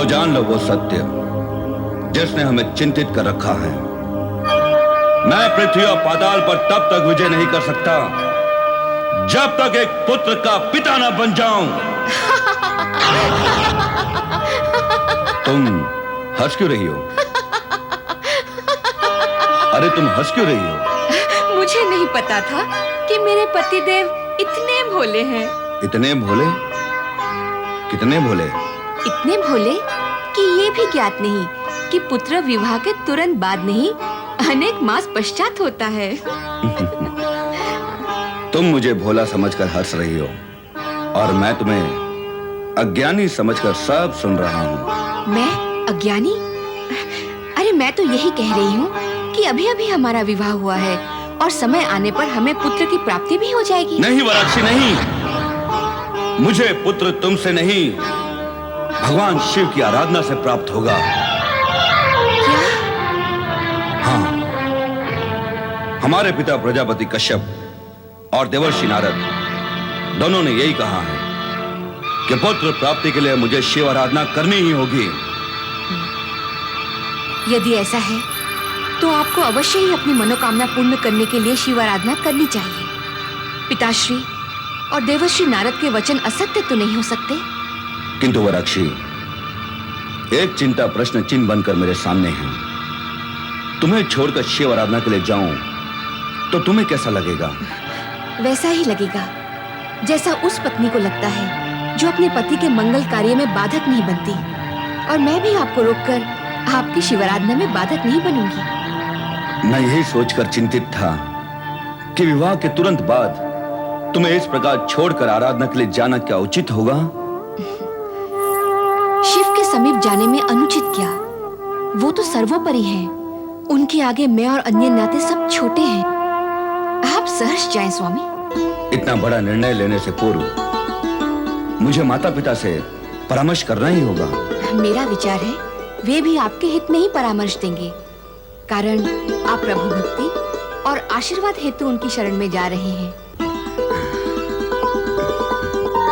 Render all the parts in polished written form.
तो जान लो वो सत्य जिसने हमें चिंतित कर रखा है। मैं पृथ्वी और पाताल पर तब तक विजय नहीं कर सकता जब तक एक पुत्र का पिता ना बन जाऊं। तुम हंस क्यों रही हो? अरे तुम हंस क्यों रही हो? मुझे नहीं पता था कि मेरे पतिदेव इतने भोले हैं। इतने भोले? कितने भोले? इतने भोले कि ये भी ज्ञात नहीं कि पुत्र विवाह के तुरंत बाद नहीं, अनेक मास पश्चात होता है। तुम मुझे भोला समझकर हंस रही हो और मैं तुम्हें अज्ञानी समझकर सब सुन रहा हूँ। मैं अज्ञानी? अरे मैं तो यही कह रही हूँ कि अभी-अभी हमारा विवाह हुआ है और समय आने पर हमें पुत्र की प्राप्ति भी हो जाएगी। नहीं वराक्षी, नहीं। मुझे पुत्र तुमसे नहीं, भगवान शिव की आराधना से प्राप्त होगा। क्या? हाँ, हमारे पिता प्रजापति कश्यप और देवर्षि नारद दोनों ने यही कहा है कि पुत्र प्राप्ति के लिए मुझे शिव आराधना करनी ही होगी। यदि ऐसा है तो आपको अवश्य ही अपनी मनोकामना पूर्ण करने के लिए शिव आराधना करनी चाहिए। पिताश्री और देवर्षि नारद के वचन असत्य तो नहीं हो सकते। किंतु वराक्षी, एक चिंता प्रश्न चिन्ह बनकर मेरे सामने है। तुम्हें छोड़कर शिव आराधना के लिए जाऊं तो तुम्हें कैसा लगेगा? वैसा ही लगेगा जैसा उस पत्नी को लगता है जो अपने पति के मंगल कार्य में बाधक नहीं बनती। और मैं भी आपको रोककर आपकी शिवाराधना में बाधक नहीं बनूंगी। मैं यही सोचकर चिंतित था कि विवाह के तुरंत बाद तुम्हें इस प्रकार छोड़कर आराधना के लिए जाना क्या उचित होगा? शिव के समीप जाने में अनुचित क्या? वो तो सर्वोपरि हैं। उनके आगे मैं और अन्य नाते सब छोटे हैं। आप सहर्ष जाएं स्वामी। इतना बड़ा निर्णय लेने से पूर्व मुझे माता पिता से परामर्श करना ही होगा। मेरा विचार है वे भी आपके हित में ही परामर्श देंगे, कारण आप प्रभु भक्ति और आशीर्वाद हेतु उनकी शरण में जा रहे हैं।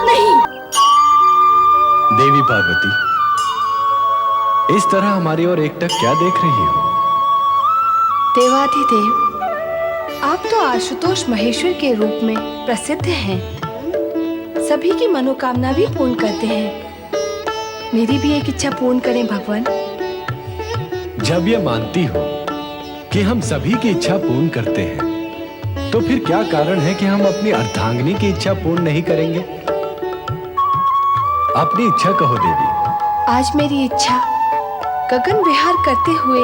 नहीं। देवी पार्वती, इस तरह हमारी ओर एकटक क्या देख रही हो? देवाधिदेव, आप तो आशुतोष महेश्वर के रूप में प्रसिद्ध हैं। सभी की मनोकामना भी पूर्ण करते हैं। मेरी भी एक इच्छा पूर्ण करें भगवान। जब ये मानती हो कि हम सभी की इच्छा पूर्ण करते हैं, तो फिर क्या कारण है कि हम अपनी अर्धांगिनी की इच्छा पूर्ण नहीं करेंगे? अपनी इच्छा कहो देवी। आज मेरी इच्छा गगन विहार करते हुए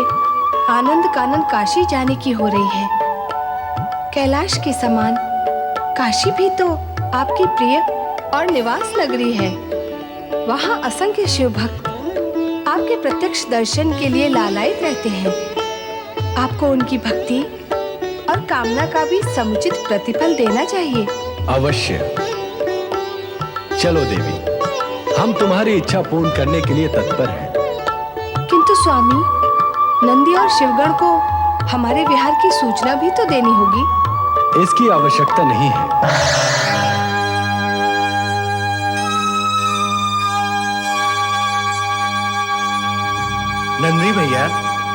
आनंद कानन काशी जाने की हो रही है। कैलाश के समान काशी भी तो आपकी प्रिय और निवास नगरी है। वहाँ असंख्य शिव भक्त आपके प्रत्यक्ष दर्शन के लिए लालायित रहते हैं। आपको उनकी भक्ति और कामना का भी समुचित प्रतिफल देना चाहिए। अवश्य। चलो देवी, हम तुम्हारी इच्छा पूर्ण करने के लिए तत्पर हैं। किंतु स्वामी, नंदी और शिवगण को हमारे विहार की सूचना भी तो देनी होगी। इसकी आवश्यकता नहीं है। नंदी भैया,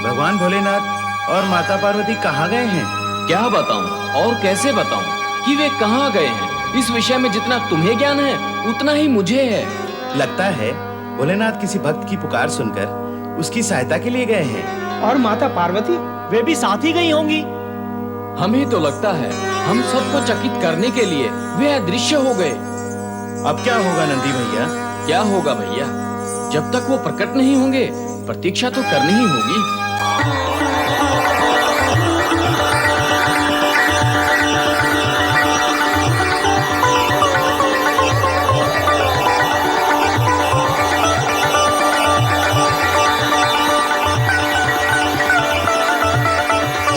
भगवान भोलेनाथ और माता पार्वती कहाँ गए हैं? क्या बताऊं और कैसे बताऊं कि वे कहाँ गए हैं? इस विषय में जितना तुम्हें ज्ञान है उतना ही मुझे है। लगता है भोलेनाथ किसी भक्त की पुकार सुनकर उसकी सहायता के लिए गए हैं। और माता पार्वती, वे भी साथ ही गई होंगी। हमें तो लगता है हम सबको चकित करने के लिए वे अदृश्य हो गए। अब क्या होगा नंदी भैया? क्या होगा भैया? जब तक वो प्रकट नहीं होंगे प्रतीक्षा तो करनी ही होगी।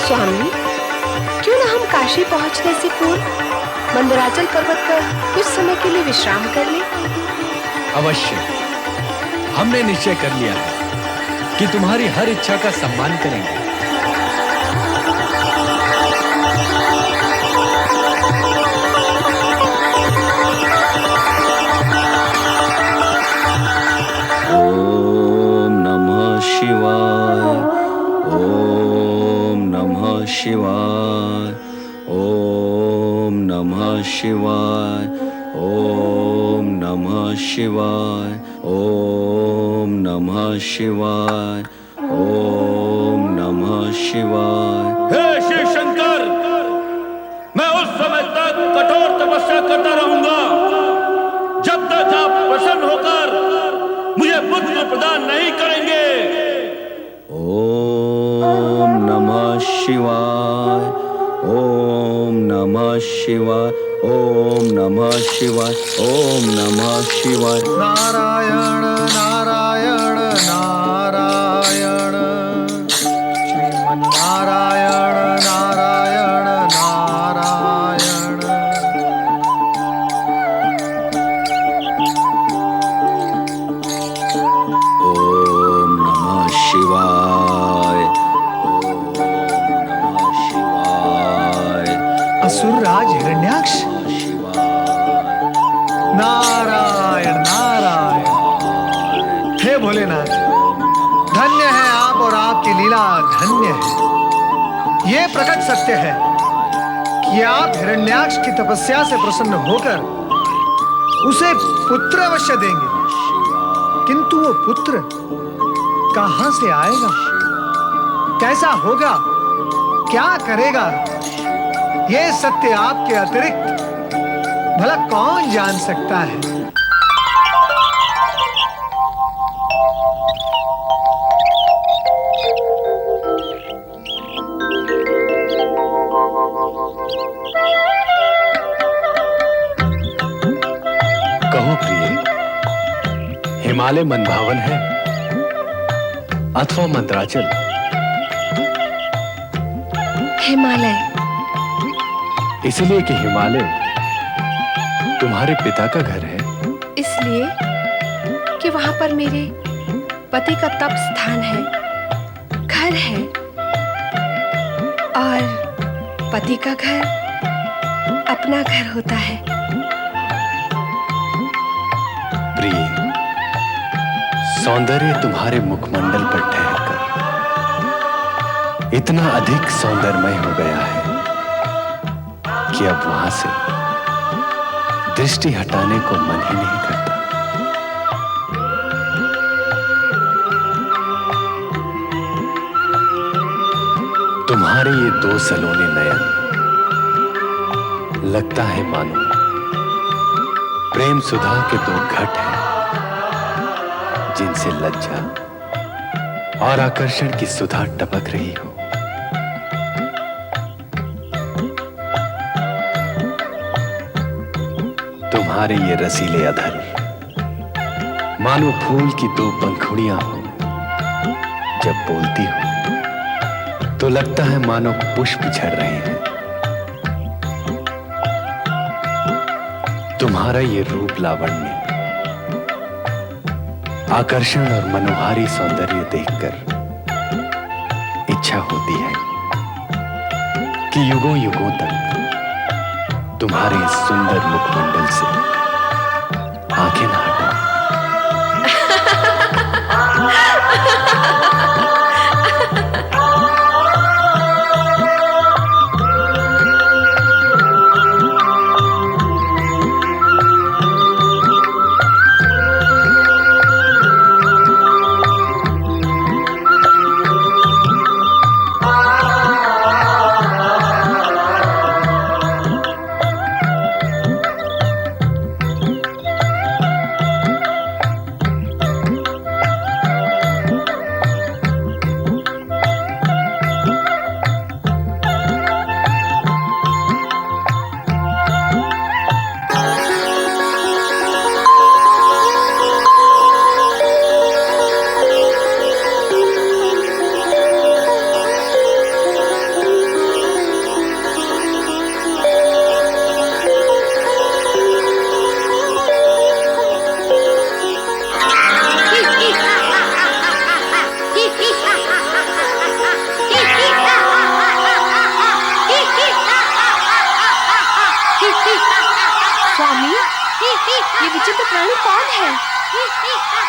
स्वामी, क्यों ना हम काशी पहुंचने से पूर्व मंदराचल पर्वत पर कुछ समय के लिए विश्राम कर लें? अवश्य। हमने निश्चय कर लिया है कि तुम्हारी हर इच्छा का सम्मान करेंगे। शिवाय, ओम नमः शिवाय, ओम नमः शिवाय, ओम नमः शिवाय, ओम नमः शिवाय, ओम नमः शिवाय। हे शिव शंकर, मैं उस समय तक कठोर तपस्या करता रहूंगा जब तक आप प्रसन्न होकर मुझे पुत्र प्रदान नहीं करेंगे। ओम नमः शिवाय, ओम नमः शिवाय, ओम नमः शिवाय, ओम नमः शिवाय। नारायण नारायण नारायण, श्रीमन्नारायण नारायण नारायण। ओम नमः शिवाय, ओम नमः शिवाय, असुरराज हिरण्याक्ष, नारायण नारायण। हे भोलेनाथ, धन्य है आप और आपकी लीला धन्य है। ये प्रकट सत्य है कि आप हिरण्याक्ष की तपस्या से प्रसन्न होकर उसे पुत्र अवश्य देंगे, किंतु वो पुत्र कहां से आएगा, कैसा होगा, क्या करेगा, ये सत्य आपके अतिरिक्त भला कौन जान सकता है। कहो प्रिय, हिमालय मनभावन है अथवा मंदराचल? हिमालय। इसलिए कि हिमालय तुम्हारे पिता का घर है? इसलिए कि वहां पर मेरे पति का तप स्थान है, घर है, और पति का घर अपना घर होता है। प्रिय, सौंदर्य तुम्हारे मुखमंडल पर ठहरकर इतना अधिक सौंदर्यमय हो गया है कि अब वहां से दृष्टि हटाने को मन ही नहीं करता। तुम्हारे ये दो सलोने नयन लगता है मानो प्रेम सुधा के दो घट हैं, जिनसे लज्जा और आकर्षण की सुधा टपक रही हो। तुम्हारे ये रसीले अधर मानो फूल की दो पंखुड़ियां हो, जब बोलती हो तो लगता है मानो पुष्प झड़ रहे हैं। तुम्हारा ये रूप लावण्य, आकर्षण और मनोहारी सौंदर्य देखकर इच्छा होती है कि युगों युगों तक तुम्हारे इस सुंदर मुखमंडल से आंखें न हटाऊं। ये विचित्र प्राणी कौन है?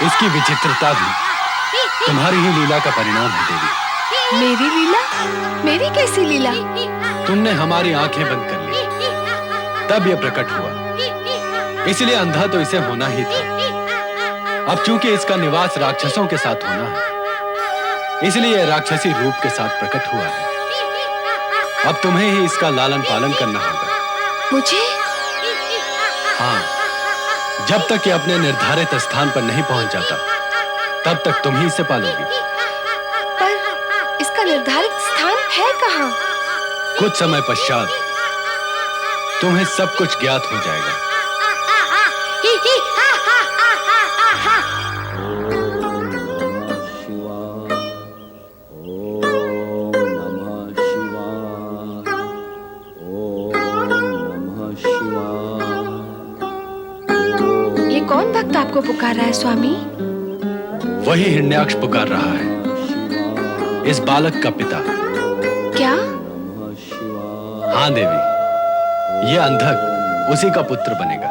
इसकी विचित्रता भी तुम्हारी ही लीला का परिणाम है देवी। मेरी लीला? मेरी कैसी लीला? तुमने हमारी आंखें बंद कर ली, तब यह प्रकट हुआ। इसलिए अंधा तो इसे होना ही था। अब चूंकि इसका निवास राक्षसों के साथ होना है, इसलिए यह राक्षसी रूप के साथ प्रकट हुआ है। अब तुम्हें ही इसका लालन पालन करना होगा। मुझे? हाँ, जब तक ये अपने निर्धारित स्थान पर नहीं पहुंच जाता, तब तक तुम ही इसे पालोगी। पर इसका निर्धारित स्थान है कहाँ? कुछ समय पश्चात तुम्हें सब कुछ ज्ञात हो जाएगा। ये कौन भक्त आपको पुकार रहा है स्वामी? वही हिरण्याक्ष पुकार रहा है, इस बालक का पिता। क्या? हाँ देवी, ये अंधक उसी का पुत्र बनेगा।